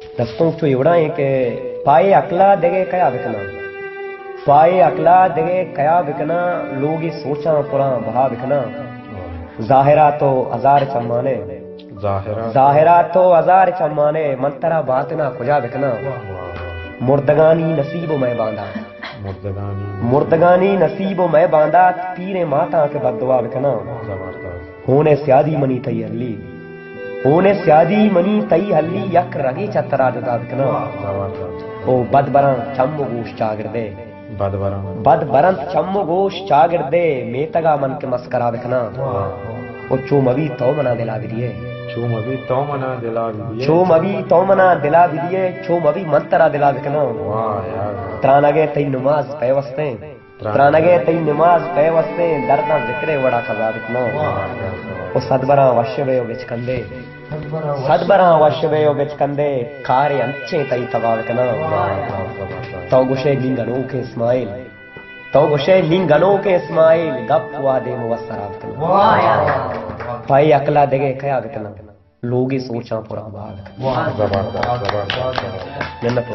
दस्तों तो एवढा है कि पाए अकला देगे कया बिकना, पाए अकला देगे कया बिकना, लोग ये सोचा पुरा बहा बिकना। जाहिरा तो हजार चम्माने, जाहिरा तो हजार चम्माने, मंतरा बातना खुजा बिकना। मुर्दगानी नसीब में बांधा, मुर्दगानी नसीब में बांधा, पीरे माता के बददुआ बिकना। होने स्यादी मनी तई हल्ली, होने स्यादी मनी तई हल्ली, यक रगी चतरा जुदा बिकना। ओ बदबरा चम्मु गोश चागिरदे, बदबरन चम्मु गोश चागिरदे, मेतगा मन के मस्करा बिकना। ओ चूमवी तो मना दिला दिए, चूमवी तो मना दिला दिए, चूमवी तो मना दिला दिए, चूमवी मंतरा दिला बिकना। त्रानगे तई नमाज पैवस्ते, त्रानगे तई नमाज पैवस्ते, दर्दा जिक्रे वड़ा खजा बिकना। ओ सदबरा वशवे विचकंदे, सदबरा वशवे विचकंदे, खारे अंचे तई तवा बिकना। तो गुशे लिंगनों के इस्माइल, तो गुशे लिंगनों के इस्माइल, गप हुआ दे मुवस्सरा बिकना। भाई अकला देगे कया बिकना, लोग ही सोचा पुरा बाग। जन्नत